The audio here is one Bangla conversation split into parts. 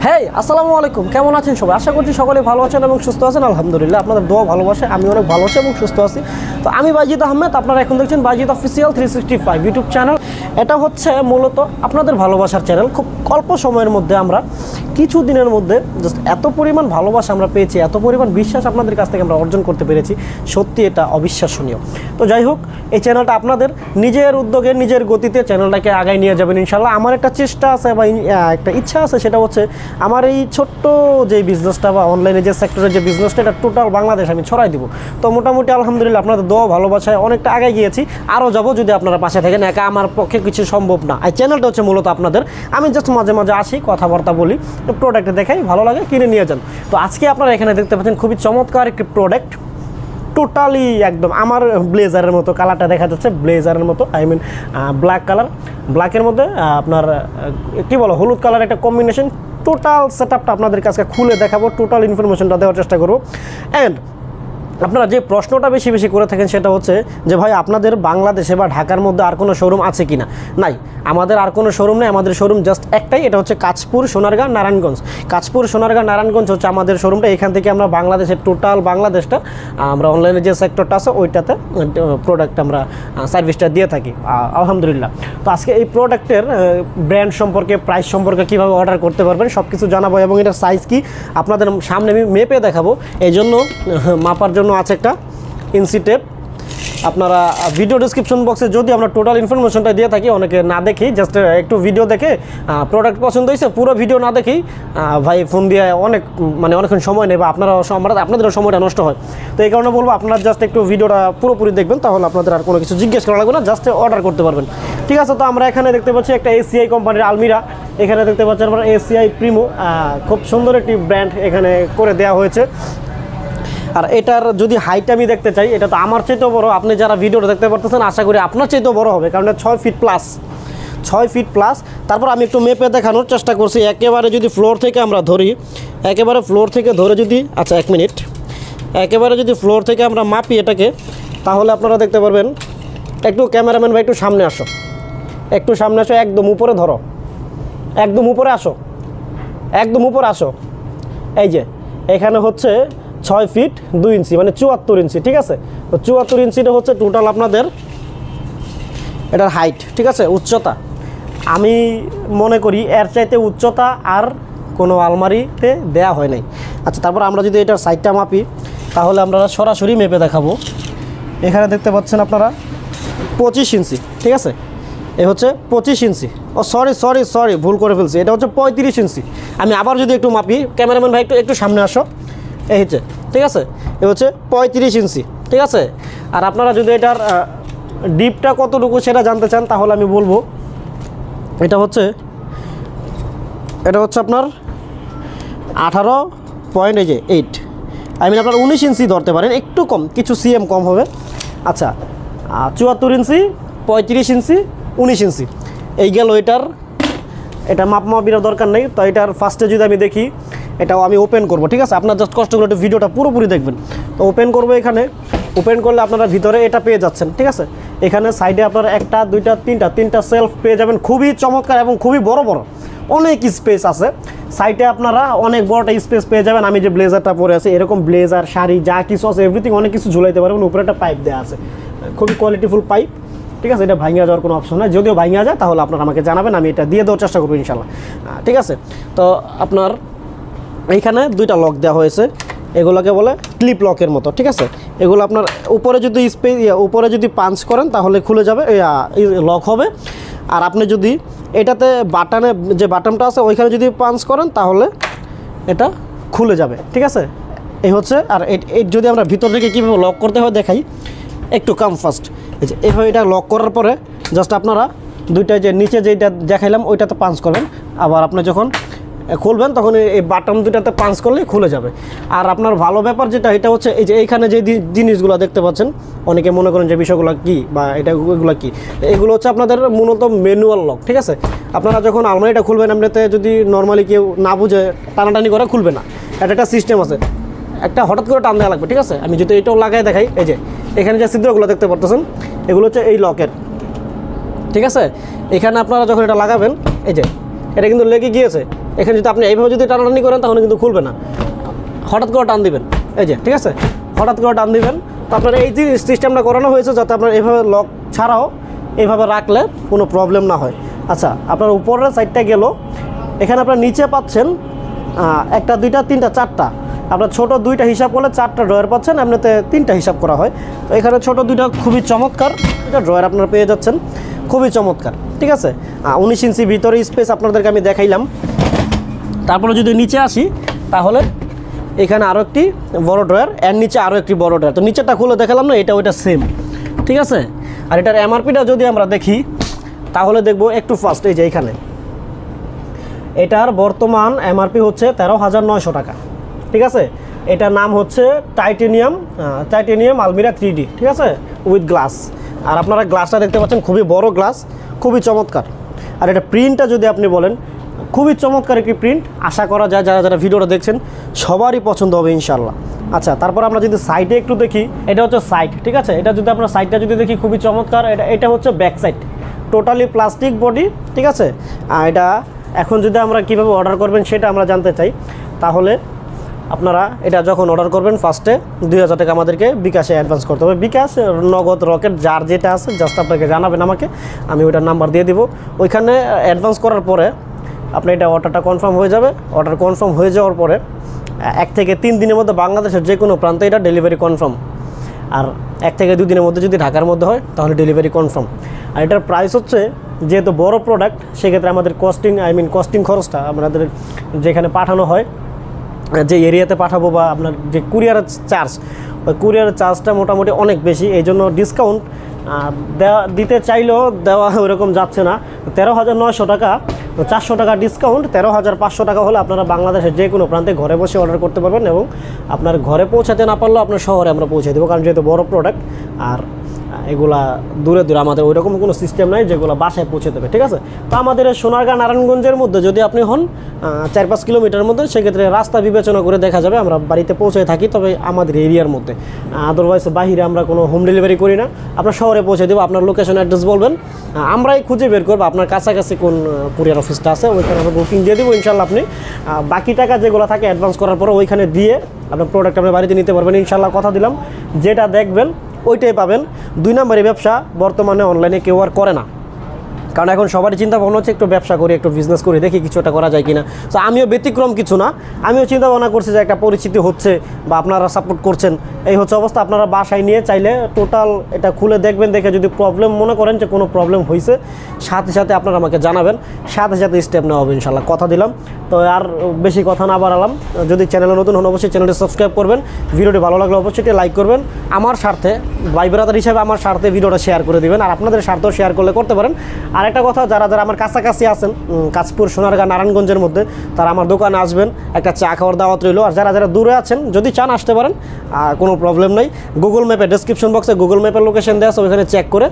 হ্যাঁ, আসসালামু আলাইকুম। কেমন আছেন সবাই? আশা করছি সকলে ভালো আছেন এবং সুস্থ আছেন। আলহামদুলিল্লাহ, আপনাদের দোয়া ভালোবাসে আমি অনেক ভালো আছি এবং সুস্থ আছি। তো আমি বাইজিদ আহমেদ, আপনারা এখন দেখছেন বাইজিদ অফিসিয়াল 365 ইউটিউব চ্যানেল। এটা হচ্ছে মূলত আপনাদের ভালোবাসার চ্যানেল। খুব অল্প সময়ের মধ্যে আমরা কিছু দিনের মধ্যে জাস্ট এত পরিমাণ ভালোবাসা আমরা পেয়েছি, এত পরিমাণ বিশ্বাস আপনাদের কাছ থেকে আমরা অর্জন করতে পেরেছি, সত্যি এটা অবিশ্বাসনীয়। তো যাই হোক, এই চ্যানেলটা আপনাদের নিজের উদ্যোগে নিজের গতিতে চ্যানেলটাকে আগায় নিয়ে যাবেন ইনশাল্লাহ। আমার একটা চেষ্টা আছে বা একটা ইচ্ছা আছে, সেটা হচ্ছে আমার এই ছোট্ট যে বিজনেসটা বা অনলাইনে যে সেক্টরের যে বিজনেসটা, এটা টোটাল বাংলাদেশ আমি ছড়াই দিব। তো মোটামুটি আলহামদুলিল্লাহ আপনাদের দোয়া ভালোবাসায় অনেকটা আগে গিয়েছি, আরও যাবো যদি আপনারা পাশে থাকেন। একা আমার পক্ষে কিছু সম্ভব না। এই চ্যানেলটা হচ্ছে মূলত আপনাদের, আমি জাস্ট মাঝে মাঝে আসি, কথাবার্তা বলি, প্রোডাক্টে দেখাই, ভালো লাগে কিনে নিয়ে যান। তো আজকে আপনারা এখানে দেখতে পাচ্ছেন খুবই চমৎকার একটি প্রোডাক্ট, টোটালি একদম আমার ব্লেজারের মতো কালারটা দেখা যাচ্ছে, ব্লেজারের মতো, আই মিন ব্ল্যাক কালার, ব্ল্যাকের মধ্যে আপনার কী বলো হলুদ কালার একটা কম্বিনেশন। টোটাল সেটআপটা আপনাদের কাছে খুলে দেখাবো, টোটাল ইনফরমেশনটা দেওয়ার চেষ্টা করবো। অ্যান্ড আপনারা যে প্রশ্নটা বেশি বেশি করে থাকেন সেটা হচ্ছে যে ভাই আপনাদের বাংলাদেশে বা ঢাকার মধ্যে আর কোনো শোরুম আছে কি না? নাই, আমাদের আর কোনো শোরুম নেই। আমাদের শোরুম জাস্ট একটাই, এটা হচ্ছে কাঁচপুর, সোনারগাঁ, নারায়ণগঞ্জ। কাঁচপুর, সোনারগাঁ, নারায়ণগঞ্জ হচ্ছে আমাদের শোরুমটা। এখান থেকে আমরা বাংলাদেশের টোটাল বাংলাদেশটা আমরা অনলাইনে যে সেক্টরটা আছে ওইটাতে প্রোডাক্ট আমরা সার্ভিসটা দিয়ে থাকি আলহামদুলিল্লাহ। তো আজকে এই প্রোডাক্টের ব্র্যান্ড সম্পর্কে, প্রাইস সম্পর্কে, কীভাবে অর্ডার করতে পারবেন সব কিছু জানাবো এবং এটার সাইজ কি আপনাদের সামনে আমি মেপে দেখাবো। এই জন্য মাপার জন্য আছে একটা ইঞ্চি টেপ। আপনারা ভিডিও ডিসক্রিপশন বক্সে যদি আমরা টোটাল ইনফরমেশনটা দিয়ে থাকি, অনেকে না দেখি, জাস্ট একটু ভিডিও দেখে প্রোডাক্ট পছন্দ হয়েছে, পুরো ভিডিও না দেখেই ভাই ফোন দিয়ে অনেকক্ষণ সময় নেই বা আপনাদেরও সময়টা নষ্ট হয়। তো এই কারণে বলবো আপনারা জাস্ট একটু ভিডিওটা পুরোপুরি দেখবেন, তাহলে আপনাদের আর কোনো কিছু জিজ্ঞেস করা লাগবে না, জাস্ট অর্ডার করতে পারবেন। ঠিক আছে, তো আমরা এখানে দেখতে পাচ্ছি একটা এসিআই কোম্পানির আলমিরা। এখানে দেখতে পাচ্ছি আমরা এসিআই প্রিমো, খুব সুন্দর একটি ব্র্যান্ড এখানে করে দেওয়া হয়েছে। আর এটার যদি হাইট আমি দেখতে চাই, এটা তো আমার চাইতেও বড়। আপনি যারা ভিডিওটা দেখতে পারতেছেন আশা করি আপনার চাইতেও বড় হবে, কারণ 6 ফিট প্লাস, 6 ফিট প্লাস। তারপর আমি একটু মেপে দেখানোর চেষ্টা করছি। একেবারে যদি ফ্লোর থেকে আমরা ধরি, একেবারে ফ্লোর থেকে ধরে যদি, আচ্ছা 1 মিনিট, একেবারে যদি ফ্লোর থেকে আমরা মাপি এটাকে, তাহলে আপনারা দেখতে পারবেন। একটু ক্যামেরাম্যান ভাই একটু সামনে আসো, একটু সামনে আসো, একদম উপরে ধরো, একদম উপরে আসো, একদম উপরে আসো। এই যে এখানে হচ্ছে 6 ফিট 2 ইঞ্চি, মানে 74 ইঞ্চি। ঠিক আছে, তো 74 ইঞ্চিটা হচ্ছে টোটাল আপনাদের এটার হাইট। ঠিক আছে, উচ্চতা আমি মনে করি এর চাইতে উচ্চতা আর কোনো আলমারিতে দেয়া হয় নাই। আচ্ছা, তারপর আমরা যদি এটার সাইডটা মাপি, তাহলে আমরা সরাসরি মেপে দেখাবো। এখানে দেখতে পাচ্ছেন আপনারা 25 ইঞ্চি। ঠিক আছে, এ হচ্ছে 25 ইঞ্চি। ও সরি ভুল করে ফেলছি, এটা হচ্ছে 35 ইঞ্চি। আমি আবার যদি একটু মাপি, ক্যামেরাম্যান ভাই একটু সামনে আসো, এই হচ্ছে, ঠিক আছে, এ হচ্ছে 35 ইঞ্চি। ঠিক আছে, আর আপনারা যদি এটার ডিপটা কতটুকু সেটা জানতে চান, তাহলে আমি বলবো এটা হচ্ছে আপনার 18.8, আই মিন আপনার 19 ইঞ্চি ধরতে পারেন, একটু কম, কিছু সিএম কম হবে। আচ্ছা, 74 ইঞ্চি, 35 ইঞ্চি, 19 ইঞ্চি, এই গেল এটার। এটা মাপির দরকার নেই। তো এটার ফার্স্টে যদি আমি দেখি, এটাও আমি ওপেন করব। ঠিক আছে, আপনার জাস্ট কষ্ট করে একটু ভিডিওটা পুরোপুরি দেখবেন। তো ওপেন করবো, এখানে ওপেন করলে আপনারা ভিতরে এটা পেয়ে যাচ্ছেন। ঠিক আছে, এখানে সাইডে আপনারা 1টা 2টা 3টা সেলফ পেয়ে যাবেন, খুবই চমৎকার এবং খুবই বড় বড়, অনেক স্পেস আছে সাইডে। আপনারা অনেক বড়টা স্পেস পেয়ে যাবেন। আমি যে ব্লেজারটা পরে আছি, এরকম ব্লেজার, শাড়ি যা কিছু আছে এভরিথিং অনেক কিছু ঝুলাইতে পারবেন। উপরে একটা পাইপ দেওয়া আছে, খুবই কোয়ালিটিফুল পাইপ। ঠিক আছে, এটা ভাঙিয়া যাওয়ার কোনো অপশন নয়, যদিও ভাঙিয়া যায় তাহলে আপনারা আমাকে জানাবেন, আমি এটা দিয়ে দেওয়ার চেষ্টা করবো ইনশাল্লাহ। ঠিক আছে, তো আপনার এইখানে 2টা লক দেওয়া হয়েছে, এগুলোকে বলে ক্লিপ লকের মতো। ঠিক আছে, এগুলো আপনার উপরে যদি উপরে যদি পাঞ্চ করেন তাহলে খুলে যাবে, লক হবে। আর আপনি যদি এটাতে বাটনে, যে বাটনটা আছে ওইখানে যদি পাঞ্চ করেন তাহলে এটা খুলে যাবে। ঠিক আছে, এই হচ্ছে। আর যদি আমরা ভিতর থেকে কীভাবে লক করতে হয় দেখাই, একটু কাম ফাস্ট। এই যে এইভাবে এটা লক করার পরে জাস্ট আপনারা 2টা যে নিচে যেটা দেখাইলাম ওইটাতে পাঞ্চ করবেন, আবার আপনি যখন খুলবেন তখন এই বাটন 2টাতে পাঞ্চ করলেই খুলে যাবে। আর আপনার ভালো ব্যাপার যেটা, এটা হচ্ছে এই যে এইখানে যে জিনিসগুলো দেখতে পাচ্ছেন, অনেকে মনে করেন যে বিষয়গুলো কী বা এগুলো কী, এগুলো হচ্ছে আপনাদের মূলত ম্যানুয়াল লক। ঠিক আছে, আপনারা যখন আলমারিটা খুলবেন, এমনিতে যদি নর্মালি কেউ না বুঝে টানাটানি করে খুলবে না, এটা একটা সিস্টেম আছে, একটা হঠাৎ করে টান দেওয়া লাগবে। ঠিক আছে, আমি যদি এটাও লাগাই দেখাই, এই যে এখানে যে ছিদ্রগুলো দেখতে পারতেছেন এগুলো হচ্ছে এই লকের। ঠিক আছে, এখানে আপনারা যখন এটা লাগাবেন, এই যে এটা কিন্তু লেগে গিয়েছে, এখানে যদি আপনি এইভাবে যদি টানাটানি করেন তাহলে কিন্তু খুলবে না, হঠাৎ করে টান দিবেন, এই যে ঠিক আছে, হঠাৎ করে টান দিবেন। তো আপনার এই যে সিস্টেমটা করানো হয়েছে যাতে আপনার এইভাবে লক ছাড়াও এইভাবে রাখলে কোনো প্রবলেম না হয়। আচ্ছা, আপনার উপরের সাইডটা গেল, এখানে আপনার নিচে পাচ্ছেন একটা, দুইটা, তিনটা, চারটা, আপনার ছোটো দুইটা হিসাব করলে 4টা ড্রয়ার পাচ্ছেন, এমনিতে 3টা হিসাব করা হয়। তো এখানে ছোটো দুইটা খুবই চমৎকার, এটা ড্রয়ার আপনারা পেয়ে যাচ্ছেন, খুবই চমৎকার, ঠিক আছে। 19 ইঞ্চি ভিতরে স্পেস আপনাদেরকে আমি দেখাইলাম। তারপরে যদি নিচে আসি তাহলে এখানে আরও একটি বড় ড্রয়ার, এর নিচে আরও একটি বড় ড্রয়ার। তো নিচেটা খুলে দেখালাম না, এটা ওইটা সেম, ঠিক আছে। আর এটার এমআরপিটা যদি আমরা দেখি তাহলে দেখব একটু ফার্স্ট, এই যে এইখানে এটার বর্তমান এমআরপি হচ্ছে 13,900 টাকা, ঠিক আছে। এটার নাম হচ্ছে টাইটেনিয়াম আলমিরা 3D, ঠিক আছে, উইথ গ্লাস। আর আপনারা গ্লাসটা দেখতে পাচ্ছেন, খুবই বড় গ্লাস, খুবই চমৎকার। আর এটা প্রিন্টটা যদি আপনি বলেন, খুবই চমৎকার একটি প্রিন্ট, আশা করা যায় যারা যারা ভিডিওটা দেখছেন সবারই পছন্দ হবে ইনশাল্লাহ। আচ্ছা, তারপর আমরা যদি সাইডে একটু দেখি, এটা হচ্ছে সাইড, ঠিক আছে। এটা যদি আমরা সাইডটা যদি দেখি, খুবই চমৎকার। এটা হচ্ছে back side, totally plastic body, ঠিক আছে। আর এটা এখন যদি আমরা কীভাবে অর্ডার করবেন সেটা আমরা জানতে চাই, তাহলে আপনারা এটা যখন অর্ডার করবেন ফার্স্টে 2000 টাকা আমাদেরকে বিকাশে অ্যাডভান্স করতে হবে। বিকাশ, নগদ, রকেট, যার যেটা আছে জাস্ট আপনাকে জানাবেন আমাকে, আমি ওইটার নাম্বার দিয়ে দিব। ওইখানে অ্যাডভান্স করার পরে আপনার এটা অর্ডারটা কনফার্ম হয়ে যাবে। অর্ডার কনফার্ম হয়ে যাওয়ার পরে 1 থেকে 3 দিনের মধ্যে বাংলাদেশের যে কোনো প্রান্তে এটা ডেলিভারি কনফার্ম। আর 1 থেকে 2 দিনের মধ্যে যদি ঢাকার মধ্যে হয় তাহলে ডেলিভারি কনফার্ম। আর এটার প্রাইস হচ্ছে, যেহেতু বড় প্রোডাক্ট সেক্ষেত্রে আমাদের কস্টিং খরচটা আমাদের যেখানে পাঠানো হয়, যে এরিয়াতে পাঠাবো, বা আপনার যে কুরিয়ারের চার্জ, ওই কুরিয়ারের চার্জটা মোটামুটি অনেক বেশি। এই জন্য ডিসকাউন্ট দিতে চাইলেও দেওয়া ওইরকম যাচ্ছে না। 13,900 টাকা, 400 টাকা ডিসকাউন্ট, 13,500 টাকা হলে আপনারা বাংলাদেশের যে কোনো প্রান্তে ঘরে বসে অর্ডার করতে পারবেন। এবং আপনার ঘরে পৌঁছাতে না পারলেও আপনার শহরে আমরা পৌঁছে দেবো, কারণ যেহেতু বড় প্রোডাক্ট। আর এগুলা দূরে দূরে আমাদের ওইরকম কোনো সিস্টেম নাই যেগুলো বাসায় পৌঁছে দেবে, ঠিক আছে। তো আমাদের সোনারগাঁ নারায়ণগঞ্জের মধ্যে যদি আপনি হন 4-5 কিলোমিটার মধ্যে, সেক্ষেত্রে রাস্তা বিবেচনা করে দেখা যাবে আমরা বাড়িতে পৌঁছে থাকি, তবে আমাদের এরিয়ার মধ্যে। আদারওয়াইজ বাহিরে আমরা কোনো হোম ডেলিভারি করি না। আপনার শহরে পৌঁছে দেবো, আপনার লোকেশন অ্যাড্রেস বলবেন, আমরাই খুঁজে বের করবো আপনার কাছাকাছি কোন কুরিয়ার অফিসটা আছে, ওইখানে আমরা বুকিং দিয়ে দেবো ইনশাল্লাহ। আপনি বাকি টাকা যেগুলো থাকে অ্যাডভান্স করার পরে ওইখানে দিয়ে আপনার প্রোডাক্ট আপনার বাড়িতে নিতে পারবেন ইনশাল্লাহ, কথা দিলাম। যেটা দেখবেন ওইটাই পাবেন। 2 নম্বরের ব্যবসা বর্তমানে অনলাইনে কেউ আর করে না, কারণ এখন সবারই চিন্তা ভাবনা হচ্ছে একটু ব্যবসা করি, একটু বিজনেস করি, দেখি কিছু একটা করা যায় কিনা। তো আমিও ব্যতিক্রম কিছু না, আমিও চিন্তা ভাবনা করছি যে একটা পরিচিতি হচ্ছে বা আপনারা সাপোর্ট করছেন, এই হচ্ছে অবস্থা। আপনারা বাসায় নিয়ে চাইলে টোটাল এটা খুলে দেখবেন, দেখে যদি প্রবলেম মনে করেন যে কোনো প্রবলেম হয়েছে, সাথে সাথে আপনারা আমাকে জানাবেন, সাথে সাথে স্টেপ নেওয়া হবে ইনশাল্লাহ, কথা দিলাম। তো আর বেশি কথা না বাড়ালাম, যদি চ্যানেলে নতুন হন অবশ্যই চ্যানেলটি সাবস্ক্রাইব করবেন, ভিডিওটি ভালো লাগলে অবশ্যই লাইক করবেন। আমার স্বার্থে, ভাই ব্রাদার হিসাবে আমার স্বার্থে ভিডিওটা শেয়ার করে দিবেন, আর আপনাদের স্বার্থেও শেয়ার করলে করতে পারেন। আর একটা কথা, যারা যারা আমার কাছাকাছি আছেন, কাশপুর, সোনারগাঁ, নারায়ণগঞ্জের মধ্যে, তারা আমার দোকানে আসবেন, একটা চা খাওয়ার দাওয়াত রইল। আর যারা যারা দূরে আছেন, যদি চান আসতে পারেন, কোনো প্রবলেম নেই। গুগল ম্যাপে ডেসক্রিপশন বক্সে গুগল ম্যাপের লোকেশন দেওয়া আছে, ওইখানে চেক করে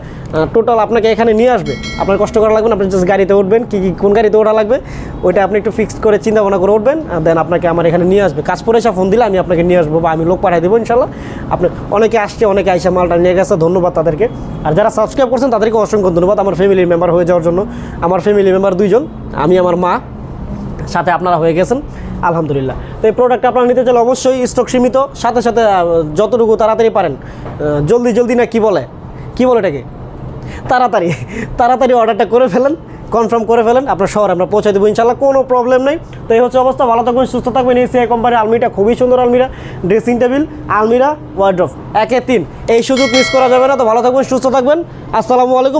টোটাল আপনাকে এখানে নিয়ে আসবে। আপনার কষ্ট করা লাগবে না, আপনি জাস্ট গাড়িতে উঠবেন, কোন গাড়িতে ওঠা লাগবে ওইটা আপনি একটু ফিক্সড করে চিন্তা ভাবনা করে উঠবেন, দেন আপনাকে আমার এখানে নিয়ে আসবে। কাশপুরে এসে ফোন দিলে আমি আপনাকে নিয়ে আসবো, বা আমি লোক পাঠিয়ে দেবো ইনশাল্লাহ। আপনি অনেকে আসছে, অনেকে আইসা মালটা নিয়ে গেছে, ধন্যবাদ তাদেরকে। আর যারা সাবস্ক্রাইব করছেন তাদেরকে অসংখ্য ধন্যবাদ আমার ফ্যামিলির মেম্বার হয়ে যাওয়ার জন্য। আমার ফ্যামিলি মেম্বার 2 জন, আমি, আমার মা, সাথে আপনারা হয়ে গেছেন আলহামদুলিল্লাহ। তো এই প্রোডাক্ট আপনারা নিতে চাইলে অবশ্যই স্টক সীমিত, সাথে সাথে যতটুকু তাড়াতাড়ি পারেন, জলদি না কি বলে এটাকে, তাড়াতাড়ি অর্ডারটা করে ফেলেন, কনফার্ম করে ফেলেন, আপনার শহরে আমরা পৌঁছে দেবো ইনশাল্লাহ, কোনো প্রবলেম নেই। তো এই হচ্ছে অবস্থা, ভালো থাকবেন, সুস্থ থাকবেন। এই সিআই কোম্পানির আলমিরা খুবই সুন্দর আলমিরা, ড্রেসিং টেবিল, আলমিরা, ওয়ার্ড্রোব, 1-এ 3, এই সুযোগ মিস করা যাবে না। তো ভালো থাকবেন, সুস্থ থাকবেন, আসসালামু আলাইকুম।